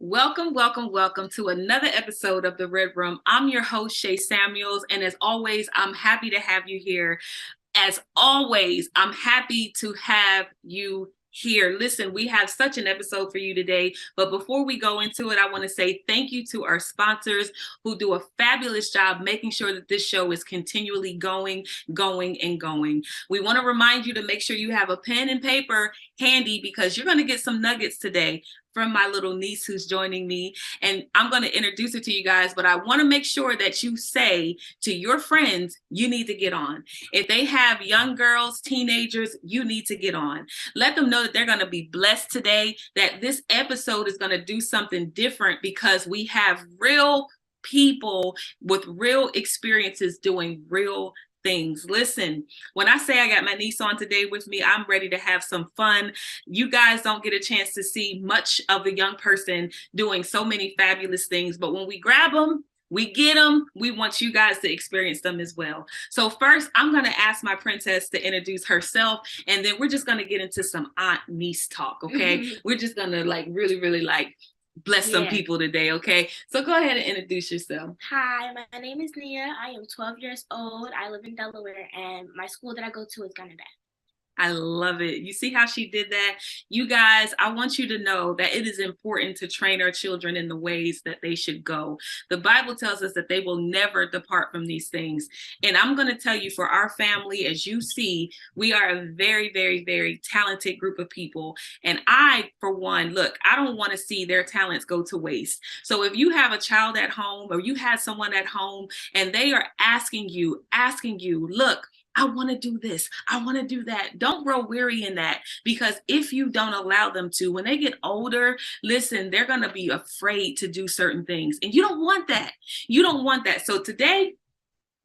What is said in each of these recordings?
Welcome to another episode of The Red Room. I'm your host, SHAY Samuels, and as always, I'm happy to have you here. As always, I'm happy to have you here. Listen, we have such an episode for you today, but before we go into it, I want to say thank you to our sponsors who do a fabulous job making sure that this show is continually going. We want to remind you to make sure you have a pen and paper handy because you're going to get some nuggets today from my little niece who's joining me. And I'm going to introduce her to you guys, but I want to make sure that you say to your friends, you need to get on. If they have young girls, teenagers, you need to get on. Let them know that they're going to be blessed today, that this episode is going to do something different because we have real people with real experiences doing real things. Listen, when I say I got my niece on today with me, I'm ready to have some fun. You guys don't get a chance to see much of the young person doing so many fabulous things, but when we grab them, we get them. We want you guys to experience them as well. So first, I'm going to ask my princess to introduce herself, and then we're just going to get into some aunt-niece talk, okay? We're just going to really bless some people today, okay? So go ahead and introduce yourself. Hi, my name is Nia. I am 12 years old. I live in Delaware, and my school that I go to is Gunnedah. I love it. You see how she did that? You guys, I want you to know that it is important to train our children in the ways that they should go. The Bible tells us that they will never depart from these things. And I'm going to tell you, for our family, as you see, we are a very talented group of people. And I, for one, look, I don't want to see their talents go to waste. So if you have a child at home or you have someone at home and they are asking you, look, I want to do this. I want to do that. Don't grow weary in that, because if you don't allow them to, when they get older, listen, they're going to be afraid to do certain things. And you don't want that. You don't want that. So today,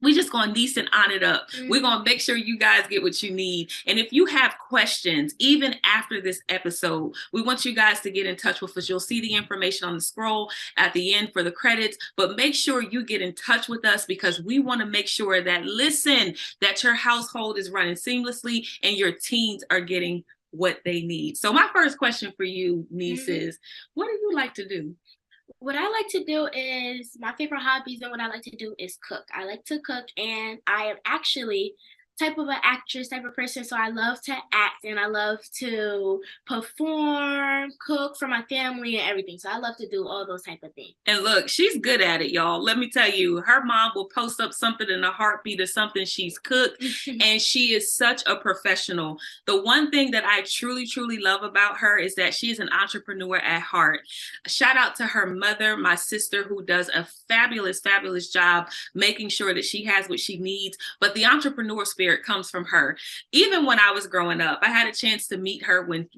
we just going to niece and on it up. We're going to make sure you guys get what you need. And if you have questions, even after this episode, we want you guys to get in touch with us. You'll see the information on the scroll at the end for the credits, but make sure you get in touch with us because we want to make sure that, listen, that your household is running seamlessly and your teens are getting what they need. So my first question for you, niece, is what do you like to do? What I like to do is, my favorite hobbies and what I like to do is cook. I like to cook, and I am actually type of an actress type of person, so I love to act and I love to perform, cook for my family and everything. So I love to do all those type of things. And look, she's good at it, y'all. Let me tell you, her mom will post up something in a heartbeat of something she's cooked, and she is such a professional. The one thing that I truly love about her is that she is an entrepreneur at heart. Shout out to her mother, my sister, who does a fabulous job making sure that she has what she needs. But the entrepreneur spirit comes from her. Even when I was growing up, I had a chance to meet her when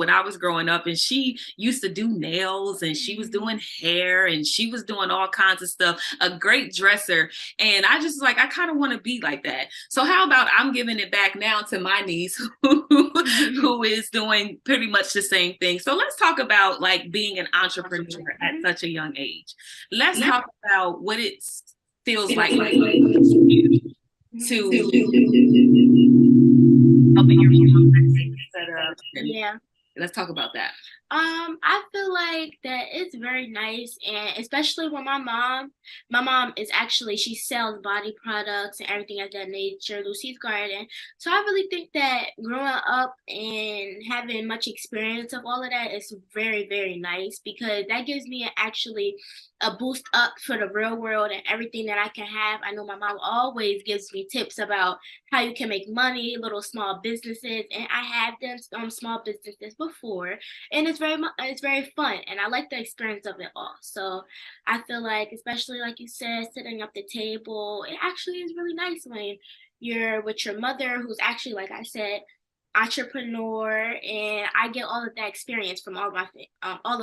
I was growing up, and she used to do nails and she was doing hair and she was doing all kinds of stuff, a great dresser. And I just I kind of want to be like that. So how about I'm giving it back now to my niece who is doing pretty much the same thing. So let's talk about being an entrepreneur at such a young age. Let's talk about what it feels like to helping your mom set up. Yeah. Let's talk about that. I feel like that it's very nice, and especially when my mom is actually, she sells body products and everything of that nature, Lucy's Garden. So I really think that growing up and having much experience of all of that is very nice, because that gives me actually a boost up for the real world and everything that I can have. I know my mom always gives me tips about how you can make money, little small businesses, and I have done small businesses before, and it's very fun, and I like the experience of it all. So I feel like, especially like you said, sitting at the table, it actually is really nice when you're with your mother, who's actually, like I said, entrepreneur, and I get all of that experience from all of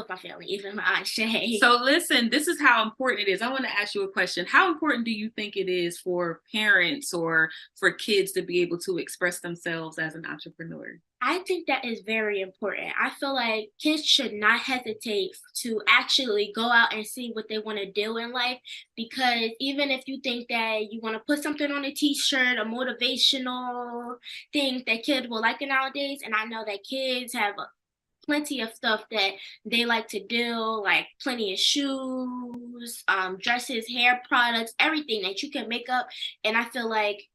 my family, even my Aunt Shay. So listen, this is how important it is. I want to ask you a question. How important do you think it is for parents or for kids to be able to express themselves as an entrepreneur? I think that is very important. I feel like kids should not hesitate to actually go out and see what they want to do in life, because even if you think that you want to put something on a t-shirt, a motivational thing that kids will like nowadays, and I know that kids have plenty of stuff that they like to do, like plenty of shoes, dresses, hair products, everything that you can make up. And I feel like,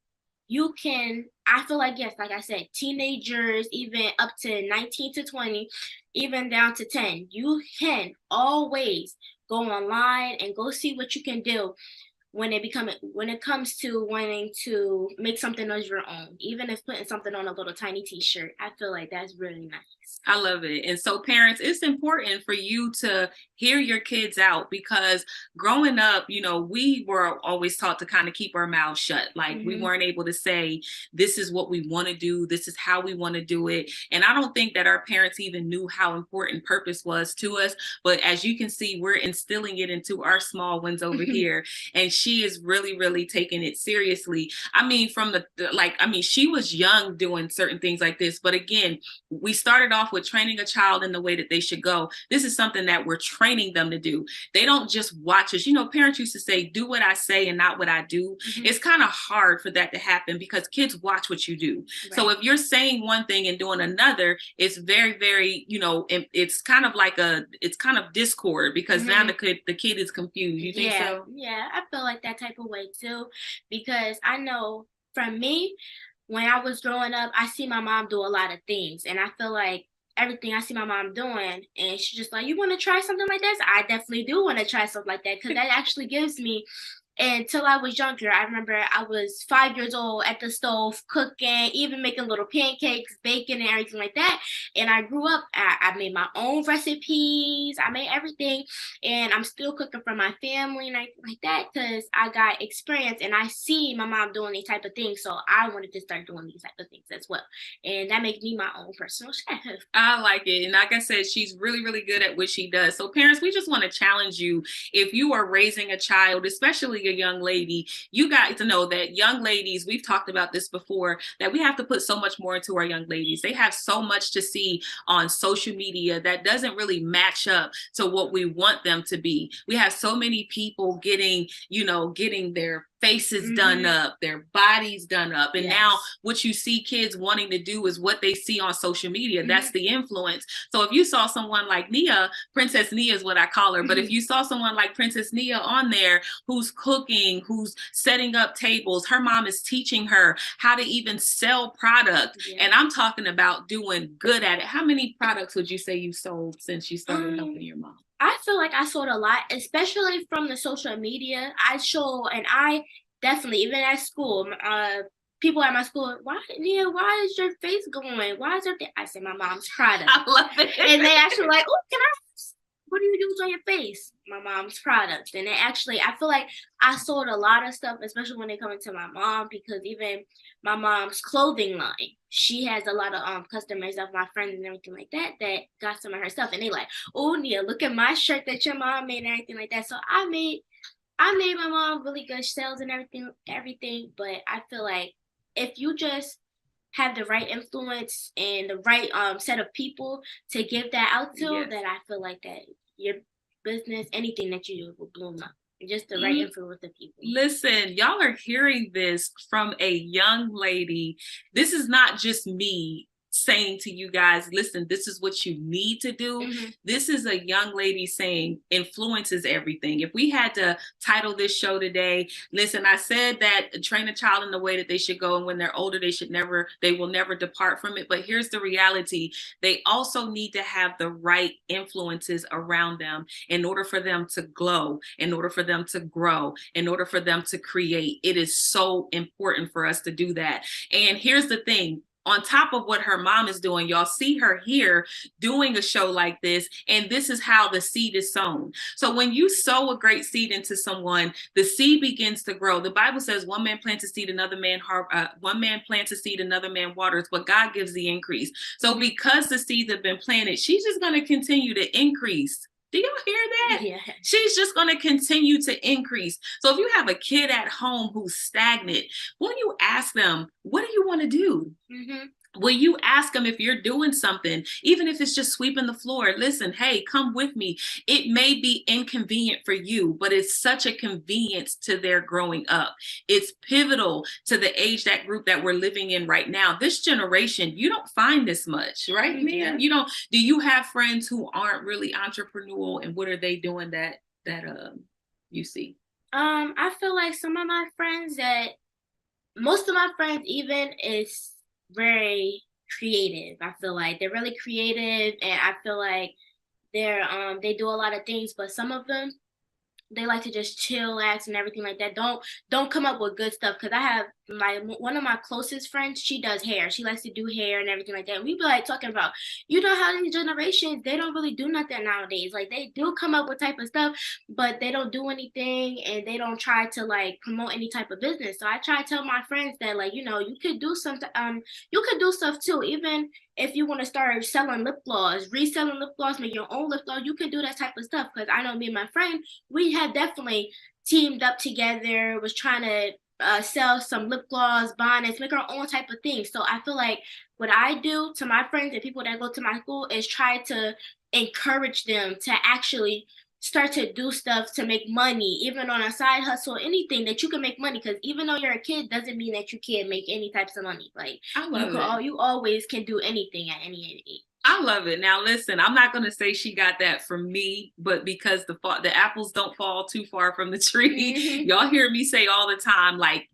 yes, like I said, teenagers, even up to 19 to 20, even down to 10, you can always go online and go see what you can do when it comes to wanting to make something of your own, even if putting something on a little tiny t-shirt. I feel like that's really nice. I love it. And so parents, it's important for you to hear your kids out, because growing up, we were always taught to kind of keep our mouths shut. Like we weren't able to say, this is what we want to do. This is how we want to do it. And I don't think that our parents even knew how important purpose was to us. But as you can see, we're instilling it into our small ones over here. And she is really, really taking it seriously. I mean, she was young doing certain things like this. But again, we started off with training a child in the way that they should go. This is something that we're training them to do. They don't just watch us. Parents used to say, do what I say and not what I do. It's kind of hard for that to happen because kids watch what you do. Right. So if you're saying one thing and doing another, it's very, very, it's kind of discord, because now the kid is confused. You think so? Yeah, I feel like that type of way too, because I know from me, when I was growing up, I see my mom do a lot of things, and I feel like everything I see my mom doing, and she's just like, you want to try something like this? I definitely do want to try something like that, because that actually gives me, until I was younger, I remember I was 5 years old at the stove cooking, even making little pancakes, baking, and everything like that. And I grew up, I made my own recipes, I made everything, and I'm still cooking for my family and everything like that, because I got experience and I see my mom doing these type of things, so I wanted to start doing these type of things as well. And that makes me my own personal chef. I like it. And like I said, she's really, really good at what she does. So parents, we just want to challenge you. If you are raising a child, especially a young lady, you got to know that young ladies, we've talked about this before, that we have to put so much more into our young ladies. They have so much to see on social media that doesn't really match up to what we want them to be. We have so many people getting their faces done up, their bodies done up. And now what you see kids wanting to do is what they see on social media. That's the influence. So if you saw someone like Nia, Princess Nia is what I call her, but if you saw someone like Princess Nia on there who's cooking, who's setting up tables, her mom is teaching her how to even sell product. And I'm talking about doing good at it. How many products would you say you sold since you started helping your mom? I feel like I sold a lot, especially from the social media. I definitely, even at school, people at my school, why is your face going? Why is everything? I said, my mom's product. I love it. And they actually like, oh, what do you use on your face? My mom's products. And I feel like I sold a lot of stuff, especially when they come into my mom, because even my mom's clothing line, she has a lot of customers of my friends and everything like that got some of her stuff, and they like, oh, Nia, look at my shirt that your mom made and everything like that. So I made my mom really good sales and everything. But I feel like if you just have the right influence and the right set of people to give that out to, then I feel like that your business, anything that you do, will bloom up. Just the right influence of people. Listen, y'all are hearing this from a young lady. This is not just me saying to you guys, listen, this is what you need to do. This is a young lady saying influence is everything. If we had to title this show today, listen, I said that train a child in the way that they should go, and when they're older, they will never depart from it. But here's the reality. They also need to have the right influences around them in order for them to glow, in order for them to grow, in order for them to create. It is so important for us to do that. And here's the thing. On top of what her mom is doing, y'all see her here doing a show like this, and this is how the seed is sown. So when you sow a great seed into someone, the seed begins to grow. The Bible says one man plants a seed, another man waters, but God gives the increase. So because the seeds have been planted, she's just going to continue to increase. Do y'all hear that? Yeah. She's just going to continue to increase. So if you have a kid at home who's stagnant, when you ask them, what do you want to do? Will you ask them if you're doing something, even if it's just sweeping the floor? Listen, hey, come with me. It may be inconvenient for you, but it's such a convenience to their growing up. It's pivotal to the age that group that we're living in right now. This generation, you don't find this much, right, Mia? You don't. Do you have friends who aren't really entrepreneurial, and what are they doing that you see? I feel like some of my friends that most of my friends even is very creative. I feel like they're really creative, and I feel like they do a lot of things, but some of them they like to just chillax and everything like that. Don't come up with good stuff because I have my one of my closest friends. She does hair. She likes to do hair and everything like that. And we be like talking about, you know how these generations they don't really do nothing nowadays. Like they do come up with type of stuff, but they don't do anything and they don't try to like promote any type of business. So I try to tell my friends that like you could do something. You could do stuff too. Even if you want to start selling lip gloss, reselling lip gloss, make your own lip gloss, you can do that type of stuff. Because I know me and my friend, we had definitely teamed up together, was trying to sell some lip gloss, bonnets, make our own type of thing. So I feel like what I do to my friends and people that go to my school is try to encourage them to actually start to do stuff to make money, even on a side hustle, anything that you can make money. Because even though you're a kid, doesn't mean that you can't make any types of money. Like I love it. you always can do anything at any age. I love it. Now, listen, I'm not going to say she got that from me, but because the apples don't fall too far from the tree, Mm-hmm. y'all hear me say all the time, like,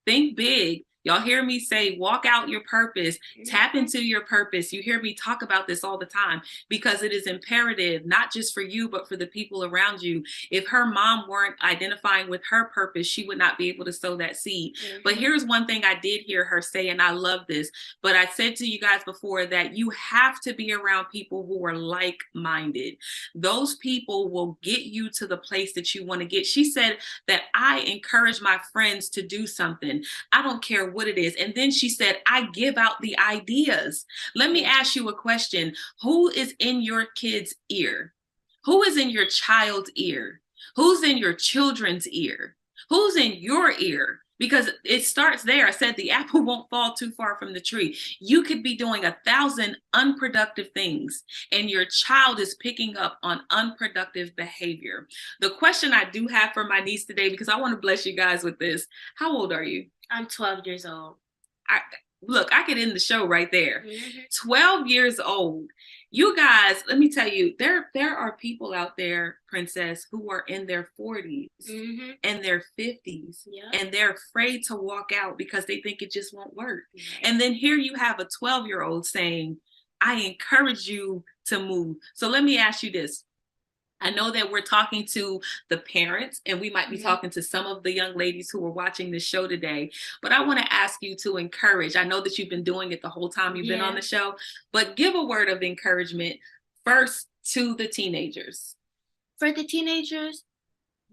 think big. Y'all hear me say, walk out your purpose, tap into your purpose. You hear me talk about this all the time because it is imperative, not just for you, but for the people around you. If her mom weren't identifying with her purpose, she would not be able to sow that seed. Mm-hmm. But here's one thing I did hear her say, and I love this. But I said to you guys before that you have to be around people who are like-minded. Those people will get you to the place that you want to get. She said that I encourage my friends to do something. I don't care what it is. And then she said, I give out the ideas. Let me ask you a question. Who is in your kid's ear? Who is in your child's ear? Who's in your children's ear? Who's in your ear? Because it starts there. I said the apple won't fall too far from the tree. You could be doing 1,000 unproductive things, and your child is picking up on unproductive behavior. The question I do have for my niece today, because I want to bless you guys with this. How old are you? I'm 12 years old. Look, I could end the show right there. Mm-hmm. 12 years old. You guys, let me tell you, there are people out there, Princess, who are in their 40s Mm-hmm. and their 50s, and they're afraid to walk out because they think it just won't work. Right. And then here you have a 12-year-old saying, I encourage you to move. So let me ask you this. I know that we're talking to the parents and we might be talking to some of the young ladies who are watching this show today, but I want to ask you to encourage. I know that you've been doing it the whole time you've been on the show, but give a word of encouragement first to the teenagers. For the teenagers,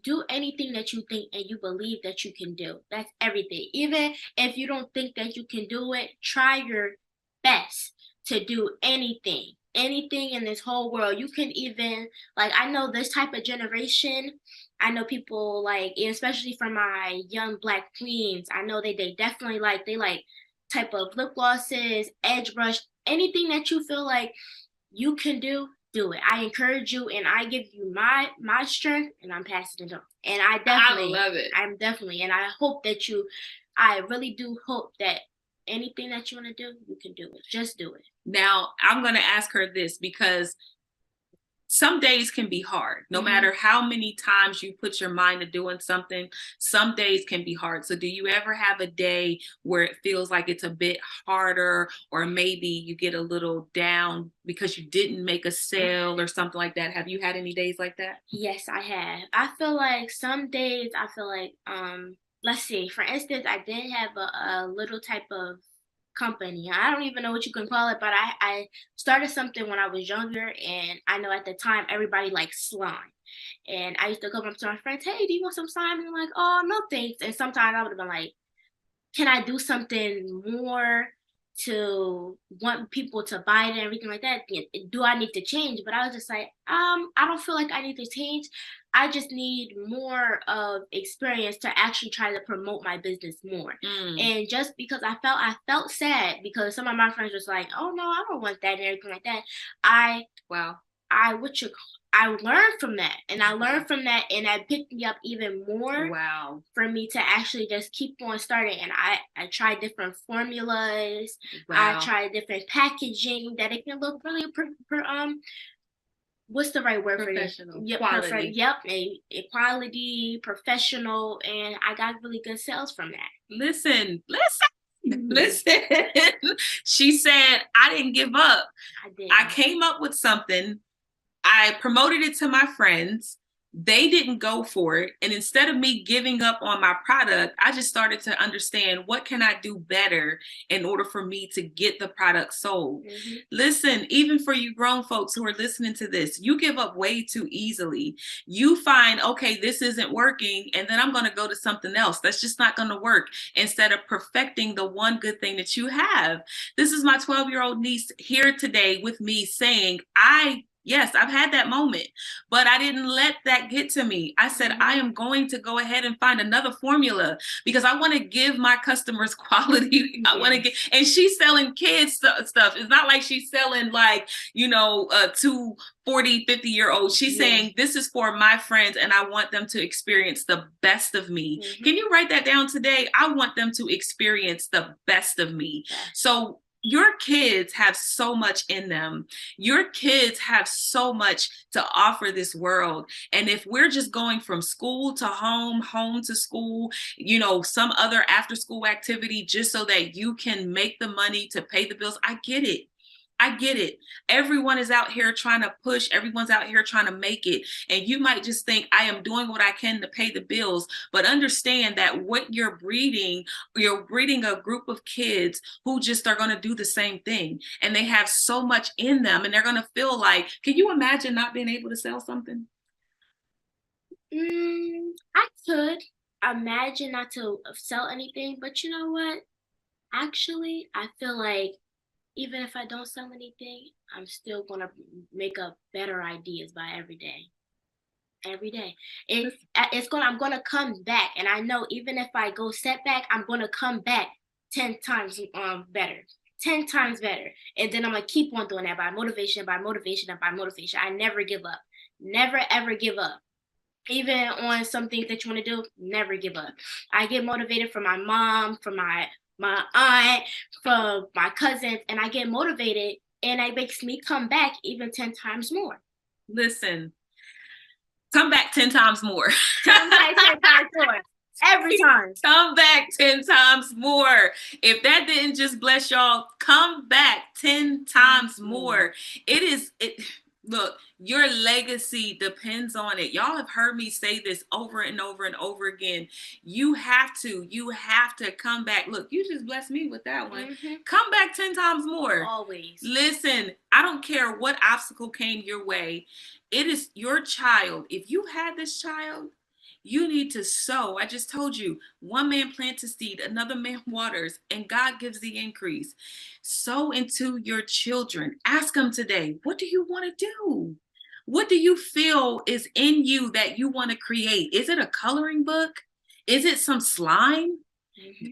do anything that you think and you believe that you can do. That's everything. Even if you don't think that you can do it, try your best to do anything in this whole world. You can even, like, I know this type of generation, I know people like, especially for my young Black queens, I know they definitely they like type of lip glosses, edge brush, anything that you feel like you can do it. I encourage you and I give you my strength and I'm passing it on. And I love it. I'm definitely, and I hope that I really do hope that anything that you want to do, you can do it. Just do it. Now, I'm going to ask her this because some days can be hard. No matter how many times you put your mind to doing something, some days can be hard. So do you ever have a day where it feels like it's a bit harder, or maybe you get a little down because you didn't make a sale or something like that? Have you had any days like that? Yes, I have. I feel like some days I feel like let's see, for instance, I did have a little type of company. I don't even know what you can call it, but I started something when I was younger, and I know at the time everybody liked slime. And I used to come up to my friends, hey, do you want some slime? And they're like, oh, no thanks. And sometimes I would have been like, can I do something more to want people to buy it and everything like that. Do I need to change? But I was just like, I don't feel like I need to change. I just need more of experience to actually try to promote my business more. And just because I felt sad because some of my friends was like, oh no, I don't want that and everything like that. Wow. I learned from that, and I learned from that, and that picked me up even more. Wow. For me to actually just keep on starting, and I tried different formulas. Wow. I tried different packaging that it can look really what's the right word for it? Professional. Yep, Quality. Yep, equality, professional, and I got really good sales from that. Listen. She said, I didn't give up. I came up with something. I promoted it to my friends. They didn't go for it. And instead of me giving up on my product, I just started to understand what can I do better in order for me to get the product sold. Listen, even for you grown folks who are listening to this, you give up way too easily. You find, okay, this isn't working, and then I'm going to go to something else. That's just not going to work, instead of perfecting the one good thing that you have. This is my 12-year-old niece here today with me saying, yes, I've had that moment, but I didn't let that get to me. I said, I am going to go ahead and find another formula because I want to give my customers quality. I want to get, and she's selling kids stuff. It's not like she's selling like, to 40, 50-year-olds. She's saying, this is for my friends and I want them to experience the best of me. Can you write that down today? I want them to experience the best of me. So your kids have so much in them. Your kids have so much to offer this world. And if we're just going from school to home, home to school, some other after school activity just so that you can make the money to pay the bills, I get it. I get it. Everyone is out here trying to push. Everyone's out here trying to make it. And you might just think, I am doing what I can to pay the bills. But understand that what you're breeding a group of kids who just are going to do the same thing. And they have so much in them. And they're going to feel like, can you imagine not being able to sell something? I could imagine not to sell anything. But you know what? Actually, I feel like even if I don't sell anything, I'm still gonna make up better ideas by every day. Every day, I'm gonna come back, and I know even if I go setback, I'm gonna come back 10 times better, 10 times better, and then I'm gonna keep on doing that by motivation, by motivation, and by motivation. I never give up, never ever give up. Even on some things that you want to do, never give up. I get motivated from my mom, from my aunt, from my cousins, and I get motivated, and it makes me come back even 10 times more. Listen, come back 10 times more. Come back 10 times more. Every time. Come back 10 times more. If that didn't just bless y'all, come back 10 times more. Look, your legacy depends on it. Y'all have heard me say this over and over and over again. You have to come back. Look, you just blessed me with that one. Come back 10 times more. Always. Listen, I don't care what obstacle came your way. It is your child. If you had this child, you need to sow. I just told you, one man plants a seed, another man waters, and God gives the increase. Sow into your children. Ask them today, what do you want to do? What do you feel is in you that you want to create? Is it a coloring book? Is it some slime?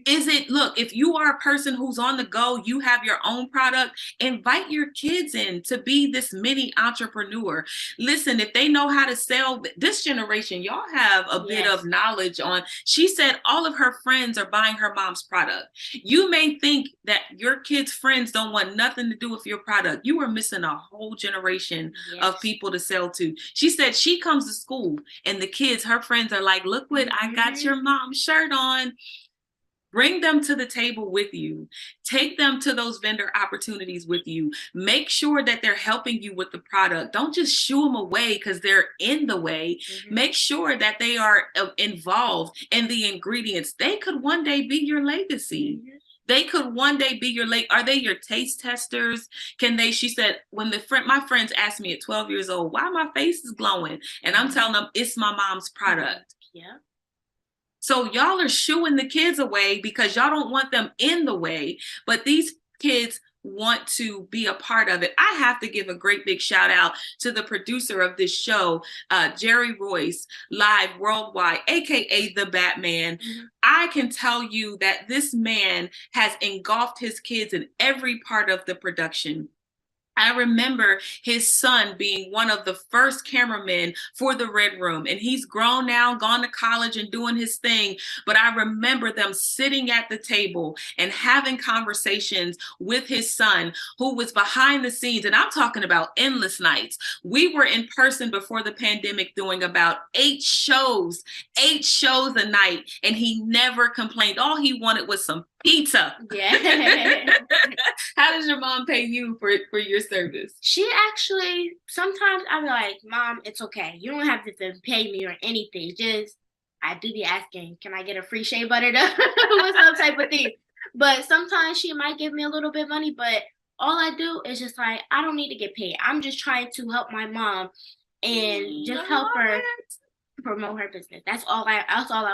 Is it, look, if you are a person who's on the go, you have your own product, invite your kids in to be this mini entrepreneur. Listen, if they know how to sell, this generation, y'all have a bit of knowledge on. She said all of her friends are buying her mom's product. You may think that your kids' friends don't want nothing to do with your product. You are missing a whole generation of people to sell to. She said she comes to school and the kids, her friends are like, look what I got your mom's shirt on. Bring them to the table with you. Take them to those vendor opportunities with you. Make sure that they're helping you with the product. Don't just shoo them away because they're in the way. Make sure that they are involved in the ingredients. They could one day be your legacy. They could one day be your are they your taste testers? Can they, she said, when my friends asked me at 12 years old, why my face is glowing? And I'm telling them it's my mom's product. Yeah. So y'all are shooing the kids away because y'all don't want them in the way. But these kids want to be a part of it. I have to give a great big shout out to the producer of this show, Jerry Royce, live worldwide, aka the Batman. I can tell you that this man has engulfed his kids in every part of the production. I remember his son being one of the first cameramen for the Red Room, and he's grown now, gone to college and doing his thing. But I remember them sitting at the table and having conversations with his son, who was behind the scenes. And I'm talking about endless nights. We were in person before the pandemic doing about 8 shows a night, and he never complained. All he wanted was some pizza. Yeah. How does your mom pay you for your service? She actually, sometimes I'm like, Mom, it's okay. You don't have to pay me or anything. Just, I do be asking, can I get a free shea butter with some type of thing? But sometimes she might give me a little bit of money, but all I do is just like, I don't need to get paid. I'm just trying to help my mom and just help her promote her business. That's all I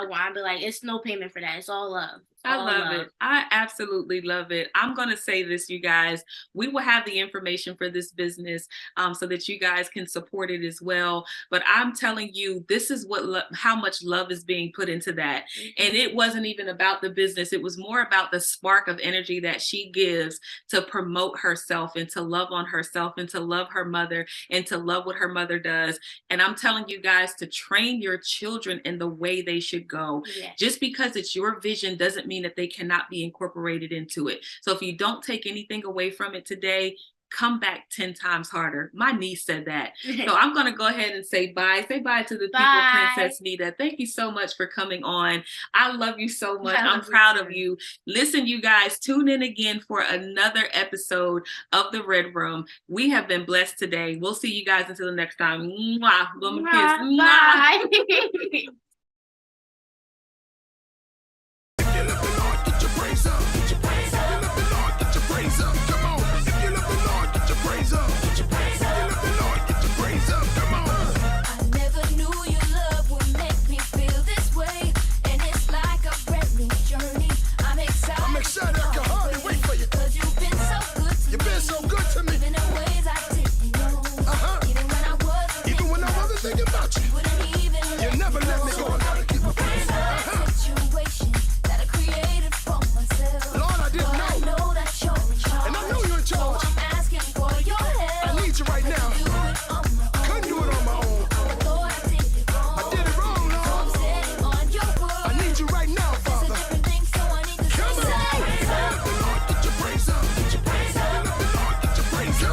want. I'll be like, it's no payment for that. It's all love. I love it. I absolutely love it. I'm going to say this, you guys. We will have the information for this business so that you guys can support it as well. But I'm telling you, this is how much love is being put into that. And it wasn't even about the business. It was more about the spark of energy that she gives to promote herself and to love on herself and to love her mother and to love what her mother does. And I'm telling you guys to train your children in the way they should go. Yeah. Just because it's your vision doesn't mean that they cannot be incorporated into it. So if you don't take anything away from it today, come back 10 times harder. My niece said that. So I'm going to go ahead and say bye. Say bye to the people, Princess Nita. Thank you so much for coming on. I love you so much. I'm proud of you. Listen, you guys, tune in again for another episode of The Red Room. We have been blessed today. We'll see you guys until the next time. Mwah. Blow my kiss. Bye. Praise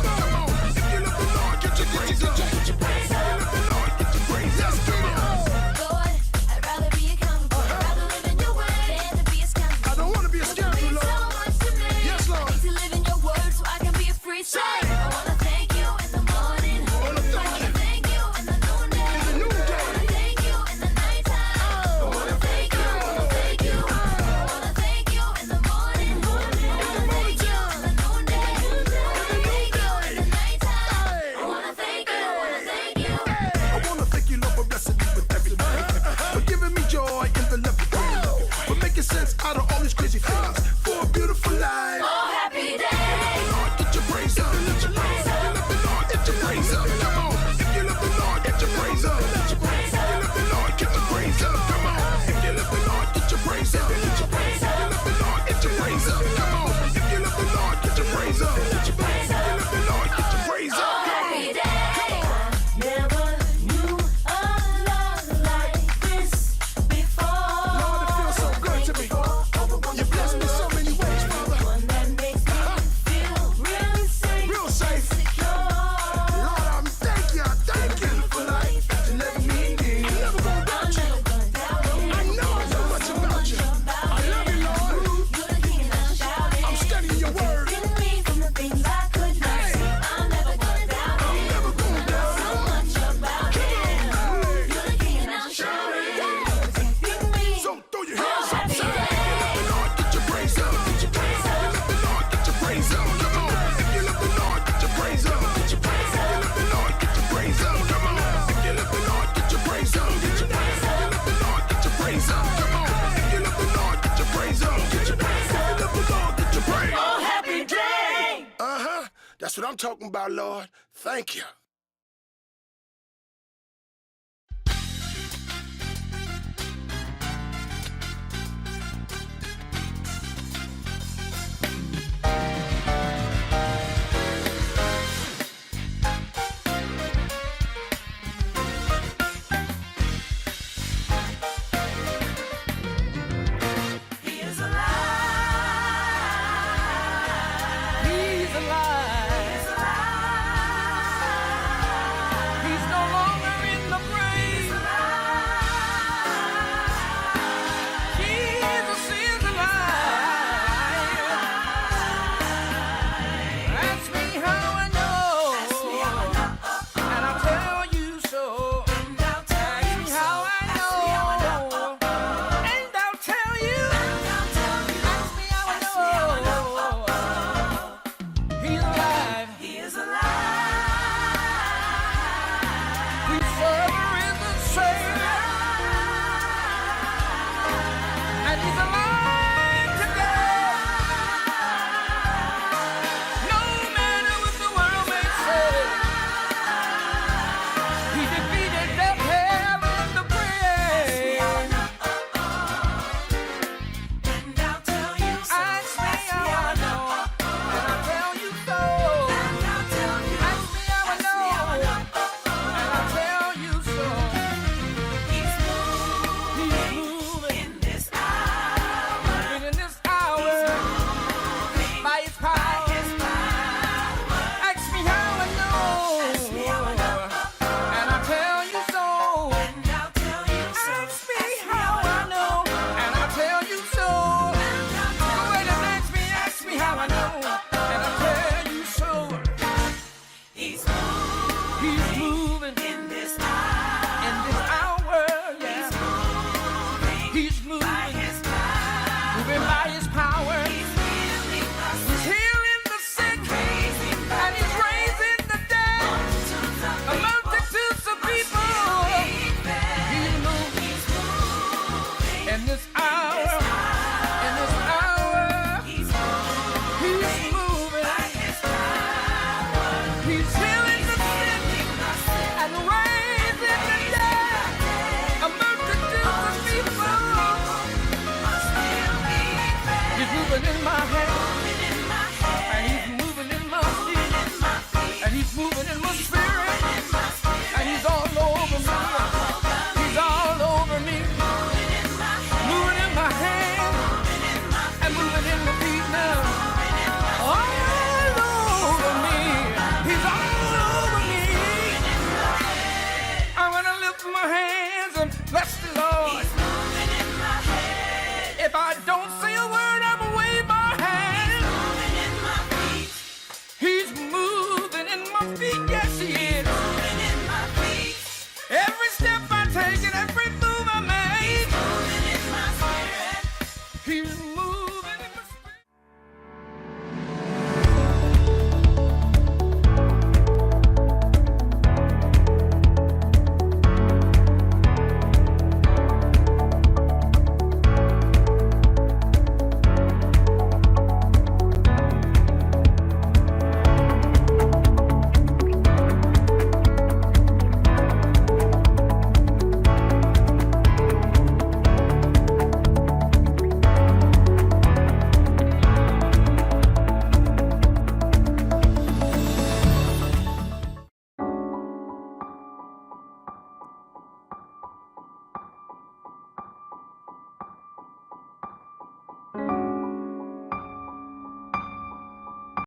That's what I'm talking about, Lord. Thank you.